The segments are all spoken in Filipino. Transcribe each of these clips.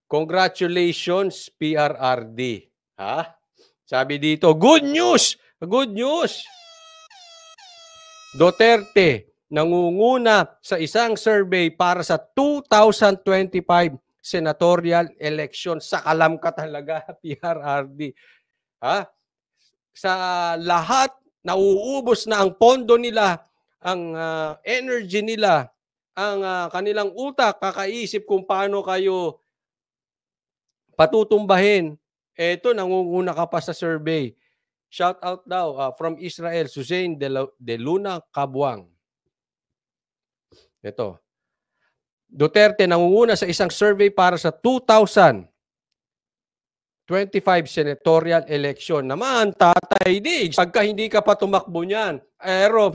Congratulations, PRRD. Ha? Sabi dito, good news! Good news! Duterte nangunguna sa isang survey para sa 2025 senatorial election. Sakalam ka talaga, PRRD. Ha? Sa lahat, nauubos na ang pondo nila, ang energy nila, ang kanilang utak, kakaisip kung paano kayo patutumbahin. Eto, nangunguna ka pa sa survey. Shout out daw from Israel, Suzanne de Luna Kabuang. Ito. Duterte nangunguna sa isang survey para sa 2025 senatorial election. Naman, Tatay Diggs, pagka hindi ka pa tumakbo niyan, pero,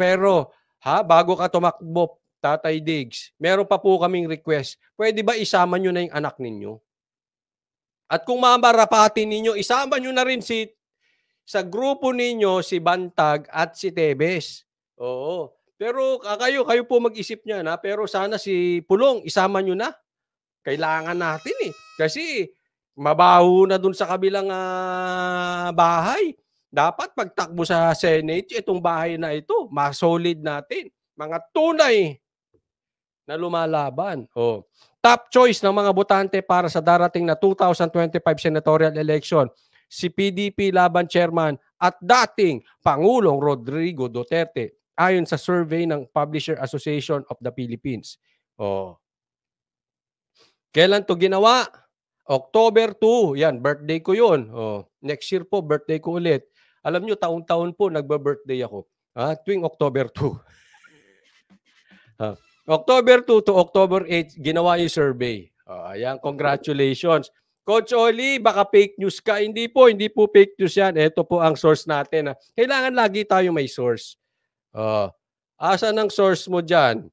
bago ka tumakbo, Tatay Diggs, meron pa po kaming request. Pwede ba isama nyo na yung anak ninyo? At kung mamarapatin ninyo, isama nyo na rin sa grupo ninyo si Bantag at si Tebes. Oo. Pero kayo po mag-isip niyan, ha? Pero sana si Pulong, isama nyo na. Kailangan natin eh. Kasi mabaho na dun sa kabilang bahay. Dapat pagtakbo sa Senate, itong bahay na ito, masolid natin. Mga tunay na lumalaban. Oh. Top choice ng mga botante para sa darating na 2025 senatorial election, si PDP laban chairman at dating Pangulong Rodrigo Duterte ayon sa survey ng Publisher Association of the Philippines. Oh. Kailan to ginawa? October 2. Yan, birthday ko yun. Oh. Next year po, birthday ko ulit. Alam nyo, taon-taon po nagba-birthday ako. Tuwing October 2. October 2 to October 8, ginawa yung survey. Ayan, congratulations. Coach Oli, baka fake news ka. Hindi po fake news yan. Ito po ang source natin. Kailangan lagi tayo may source. Asan ang source mo dyan?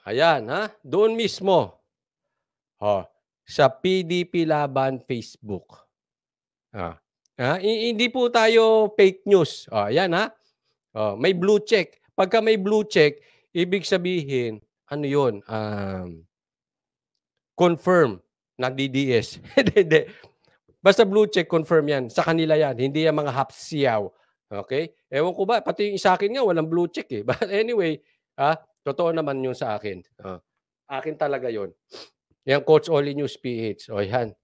Ayan, doon mismo. Sa PDP Laban Facebook. Hindi po tayo fake news. Ayan, may blue check. Pagka may blue check, ibig sabihin, ano yun? Confirm na DDS. Hindi. Basta blue check, confirm yan. Sa kanila yan. Hindi yan mga hapsiyaw. Okay? Ewan ko ba, pati yung sa akin nga, walang blue check eh. But anyway, totoo naman yun sa akin. Akin talaga yun. Yan, Coach Oli News PH. O yan.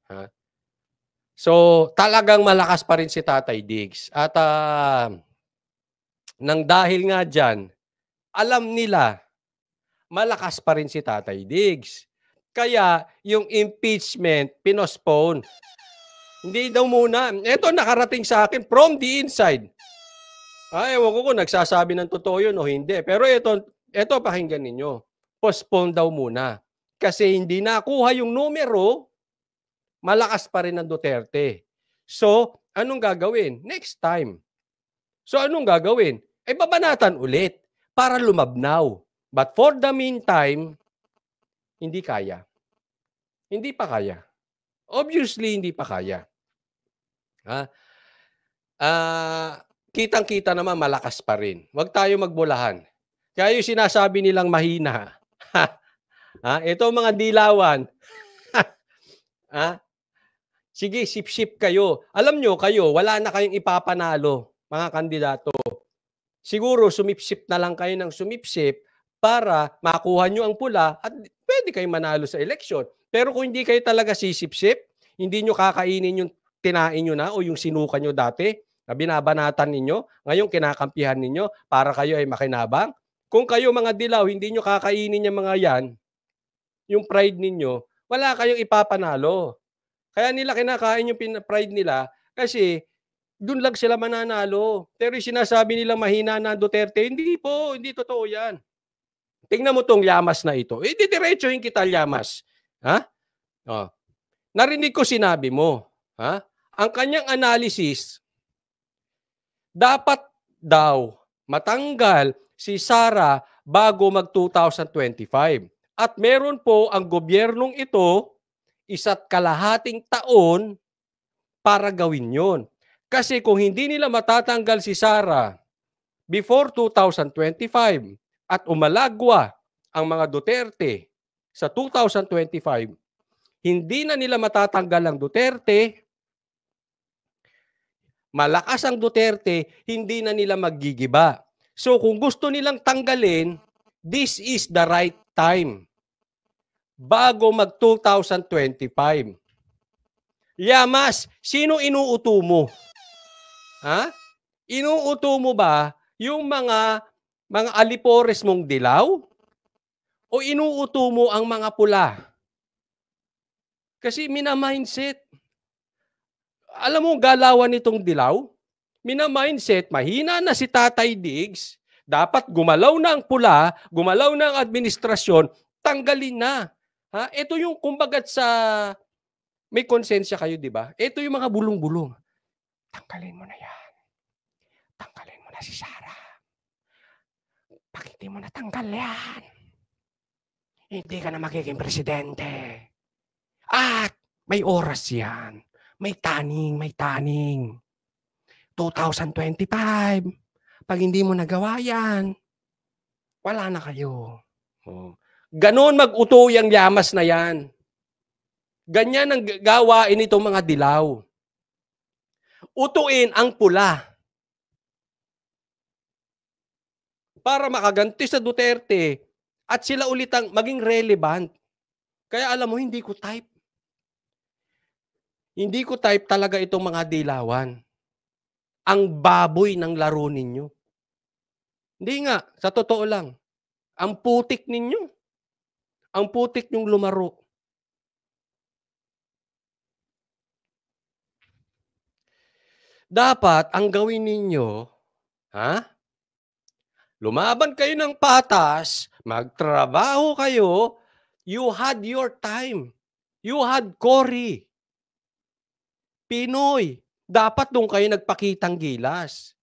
So, talagang malakas pa rin si Tatay Diggs. At nang dahil nga dyan, alam nila, malakas pa rin si Tatay Diggs. Kaya, yung impeachment, pinospone. Hindi daw muna. Ito nakarating sa akin from the inside. Ewan ko kung nagsasabi ng totoo yun o hindi. Pero ito pakinggan ninyo. Postpone daw muna. Kasi hindi nakuha yung numero, malakas pa rin ng Duterte. So, anong gagawin? Next time. So, anong gagawin? Babanatan ulit para lumabnaw. But for the meantime, hindi kaya. Hindi pa kaya. Obviously, hindi pa kaya. Kitang-kita naman malakas pa rin. Huwag tayo magbulahan. Kaya yung sinasabi nilang mahina. Ito mga dilawan. Sige, sip-sip kayo. Alam nyo, kayo, wala na kayong ipapanalo, mga kandidato. Siguro, sumipsip na lang kayo ng sumipsip para makuha nyo ang pula at pwede kayong manalo sa eleksyon. Pero kung hindi kayo talaga sisip-sip, hindi nyo kakainin yung tinain nyo na o yung sinuka nyo dati, na binabanatan ninyo, ngayon kinakampihan ninyo para kayo ay makinabang. Kung kayo mga dilaw, hindi nyo kakainin yung mga yan, yung pride ninyo, wala kayong ipapanalo. Kaya nila kinakain yung pride nila kasi doon lang sila mananalo. Pero yung sinasabi nila mahina na Duterte, hindi po, hindi totoo yan. Tingnan mo tong Llamas na ito. Didiretsuhin kita, Llamas. Narinig ko sinabi mo. Ang kanyang analysis, dapat daw matanggal si Sara bago mag-2025. At meron po ang gobyernong ito, 1.5 taon para gawin yon. Kasi kung hindi nila matatanggal si Sara before 2025 at umalagwa ang mga Duterte sa 2025, hindi na nila matatanggal ang Duterte, malakas ang Duterte, hindi na nila maggigiba. So kung gusto nilang tanggalin, this is the right time. Bago mag 2025. Yamas, sino inuuto mo? Ha? Inuuto mo ba yung mga alipores mong dilaw? O inuuto mo ang mga pula? Kasi mina-mindset. Alam mo galawan nitong dilaw? Mina-mindset, mahina na si Tatay Diggs, dapat gumalaw na ang pula, gumalaw na ang administrasyon, tanggalin na. Ha? Ito yung kumbagat sa may konsensya kayo, di ba? Ito yung mga bulong-bulong. Tanggalin mo na yan. Tanggalin mo na si Sara. Bakit di mo natanggal yan? Hindi ka na magiging presidente. At may oras yan. May taning. 2025. Pag hindi mo nagawa yan, wala na kayo. Oh. Ganon mag-uto yung yamas na yan. Ganyan ang gawain itong mga dilaw. Utuin ang pula. Para makaganti sa Duterte at sila ulit ang maging relevant. Kaya alam mo, hindi ko type. Hindi ko type talaga itong mga dilawan. Ang baboy ng laro ninyo. Hindi nga, sa totoo lang. Ang putik ninyo. Ang putik nyong lumaro. Dapat, ang gawin ninyo, lumaban kayo ng patas, magtrabaho kayo, you had your time. You had Cory. Pinoy. Dapat doon kayo nagpakitang gilas.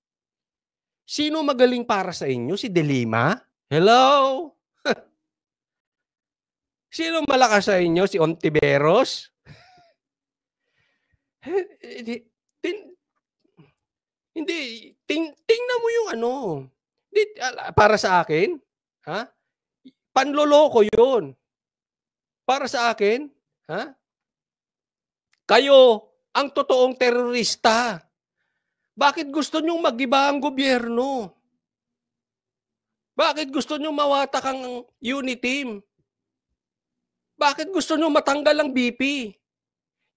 Sino magaling para sa inyo? Si De Lima? Hello? Sino malakas sa inyo? Si Ontiveros? Hindi. Tingnan mo yung ano. Para sa akin, panloloko yun. Para sa akin, kayo ang totoong terorista. Bakit gusto nyong mag-iba ang gobyerno? Bakit gusto nyong mawatak ang unit team? Bakit gusto nyong matanggal ang BP?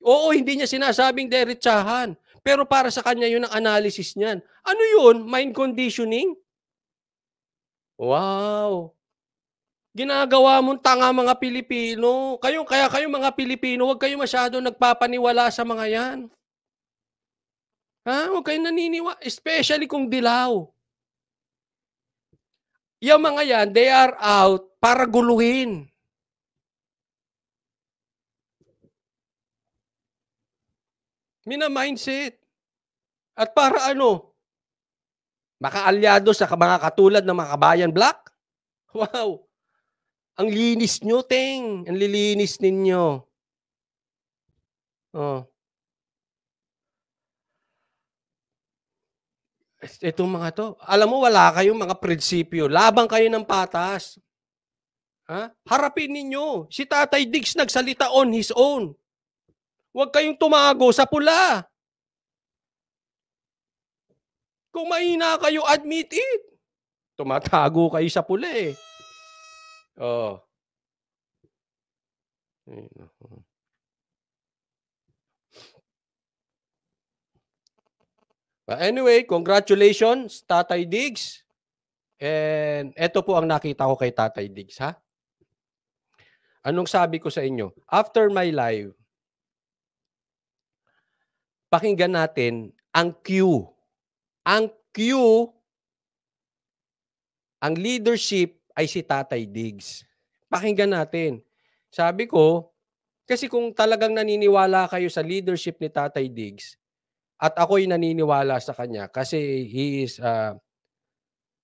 Oo, hindi niya sinasabing diretsahan. Pero para sa kanya yun ang analysis niyan. Ano yun? Mind conditioning? Wow. Ginagawa mong tanga mga Pilipino. Kaya kayo mga Pilipino, huwag kayo masyado nagpapaniwala sa mga yan. Huwag kayo naniniwala. Especially kung dilaw. Yung mga yan, they are out para guluhin. Mina-mindset. At para ano? Makaalyado sa mga katulad ng mga kabayan black? Wow. Ang linis nyo, Teng. Ang lilinis ninyo. Oh. Itong mga to. Alam mo, wala kayong mga prinsipyo. Labang kayo ng patas. Harapin ninyo. Si Tatay Diggs nagsalita on his own. Huwag kayong tumago sa pula. Kung mahina kayo, admit it. Tumatago kayo sa pula eh. Oh. Anyway, congratulations, Tatay Diggs. And eto po ang nakita ko kay Tatay Diggs, ha? Anong sabi ko sa inyo? After my live, pakinggan natin ang Q. Ang Q, ang leadership ay si Tatay Diggs. Pakinggan natin. Sabi ko, kasi kung talagang naniniwala kayo sa leadership ni Tatay Diggs, at ako'y naniniwala sa kanya kasi he is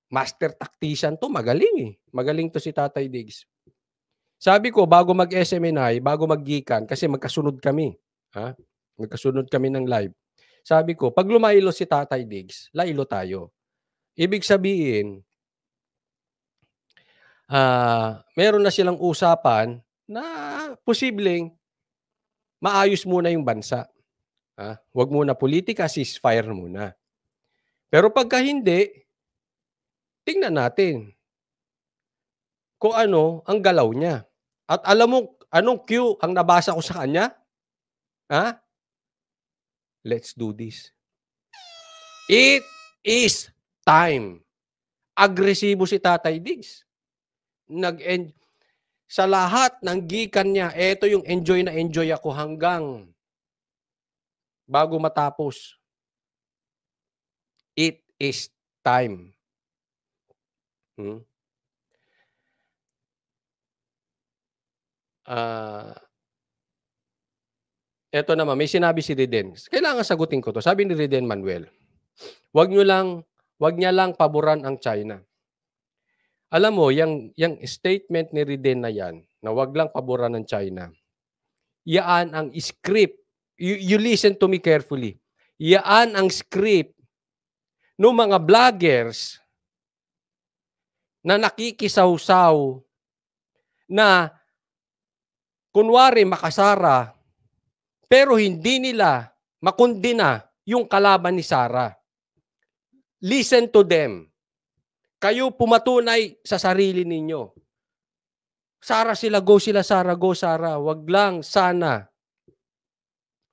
master tactician to, magaling eh. Magaling to si Tatay Diggs. Sabi ko, bago mag-SMNI, bago mag-Gikan, kasi magkasunod kami. Nagkasunod kami ng live. Sabi ko, pag lumaylo si Tatay Diggs, laylo tayo. Ibig sabihin, meron na silang usapan na posibleng maayos muna yung bansa. Wag muna politika, ceasefire muna. Pero pagka hindi, tingnan natin kung ano ang galaw niya. At alam mo, anong cue ang nabasa ko sa kanya? Let's do this. It is time. Agresibo si Tatay Diggs. Sa lahat ng gikan niya, eto yung enjoy na enjoy ako hanggang bago matapos. It is time. Eto naman, may sinabi si Riden. Kailangan sagutin ko to. Sabi ni Riden Manuel, wag niya lang paboran ang China. Alam mo, yung statement ni Riden na yan, na wag lang paboran ng China, yaan ang script. You listen to me carefully. Yaan ang script ng mga vloggers na nakikisawsaw na kunwari makasara pero hindi nila makundina yung kalaban ni Sara. Listen to them. Kayo pumatunay sa sarili ninyo. Sara sila, go sila Sara, go Sara. Wag lang sana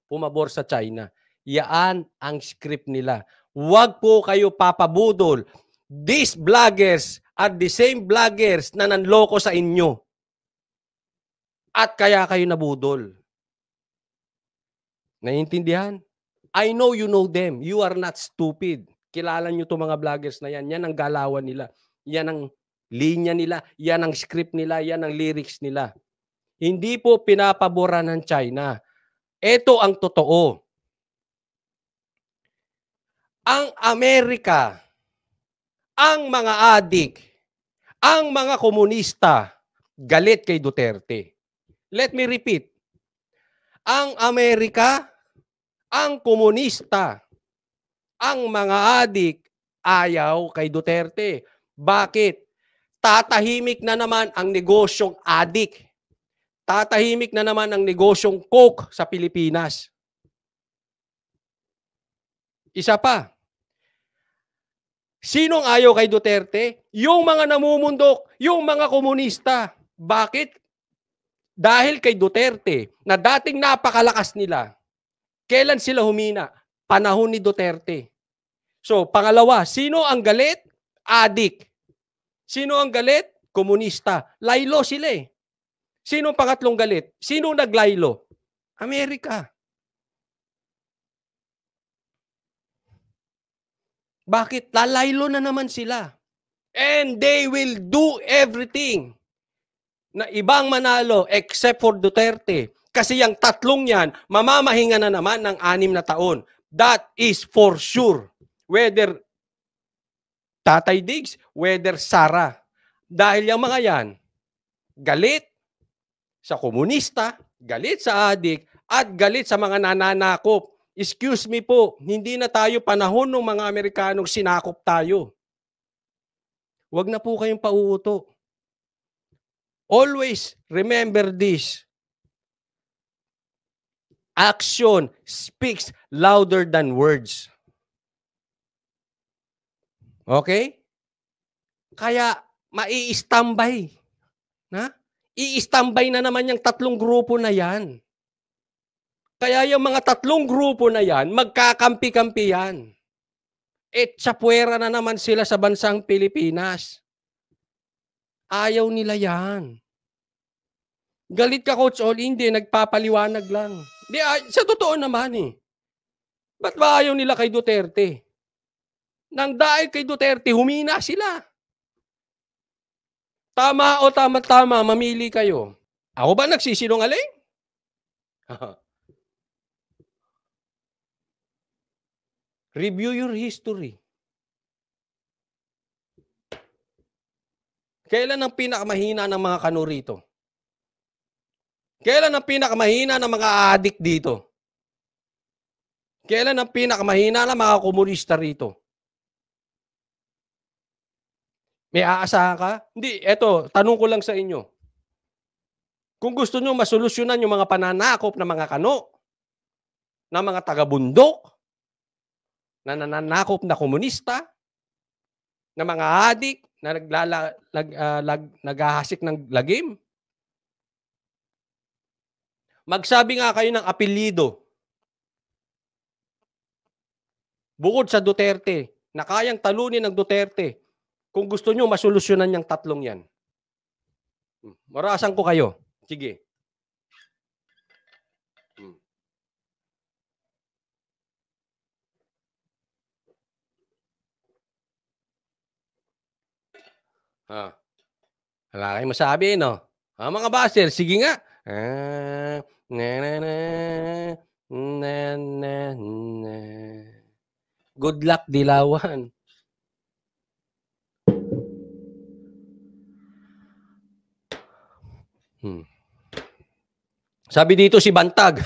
pumabor sa China. Yaan ang script nila. Wag po kayo papabudol. These vloggers are the same vloggers na nanloko sa inyo. At kaya kayo nabudol. Naiintindihan? I know you know them. You are not stupid. Kilala nyo itong mga vloggers na yan. Yan ang galawan nila. Yan ang linya nila. Yan ang script nila. Yan ang lyrics nila. Hindi po pinapaboran ng China. Ito ang totoo. Ang Amerika, ang mga adik, ang mga komunista, galit kay Duterte. Let me repeat. Ang Amerika, ang komunista, ang mga adik, ayaw kay Duterte. Bakit? Tatahimik na naman ang negosyong adik. Tatahimik na naman ang negosyong coke sa Pilipinas. Isa pa. Sinong ayaw kay Duterte? Yung mga namumundok, yung mga komunista. Bakit? Dahil kay Duterte, na dating napakalakas nila, kailan sila humina? Panahon ni Duterte. So, pangalawa, sino ang galit? Adik. Sino ang galit? Komunista. Laylo sila eh. Sino ang pangatlong galit? Sino naglaylo? Amerika. Bakit? Lalaylo na naman sila. And they will do everything na ibang manalo except for Duterte. Kasi yung tatlong yan, mamamahinga na naman ng 6 na taon. That is for sure. Whether Tatay Diggs, whether Sara. Dahil yung mga yan, galit sa komunista, galit sa adik, at galit sa mga nananakop. Excuse me po, hindi na tayo panahon ng mga Amerikanong sinakop tayo. Huwag na po kayong pauuto. Always remember this. Action speaks louder than words. Okay? Kaya mai-standby. I-standby na naman yung tatlong grupo na yan. Kaya yung mga tatlong grupo na yan, magkakampi-kampi yan. Tsapuera na naman sila sa bansang Pilipinas. Ayaw nila yan. Galit ka, Coach Ol, hindi, nagpapaliwanag lang. Di, sa totoo naman eh. Ba't ba ayaw nila kay Duterte? Nang dahil kay Duterte, humina sila. Tama o tama-tama, mamili kayo. Ako ba nagsisinungaling? Review your history. Kailan ang pinakamahina ng mga kano rito? Kailan ang pinakamahina ng mga adik dito? Kailan ang pinakamahina na mga komunista rito? May aasahan ka? Hindi, eto, tanong ko lang sa inyo. Kung gusto niyo masolusyunan yung mga pananakop ng mga kano, ng mga taga-bundok, na nananakop na komunista, na mga adik na naghahasik ng lagim, magsabi nga kayo ng apelyido. Bukod sa Duterte, na kayang talunin ng Duterte, kung gusto niyo masolusyunan yang tatlong yan. Marasan ko kayo. Sige. Wala kayong masabi, no? Mga baser, sige nga. Na, na, na, na, na, na. Good luck, Dilawan. Sabi dito si Bantag.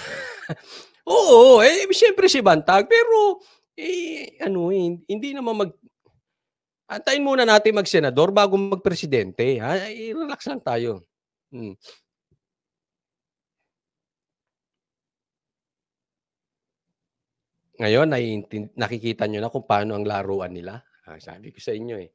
Oo, siyempre si Bantag. Pero, hindi naman antayin muna natin mag-senador bago mag-presidente. Relax lang tayo. Ngayon, nakikita nyo na kung paano ang laruan nila. Sabi ko sa inyo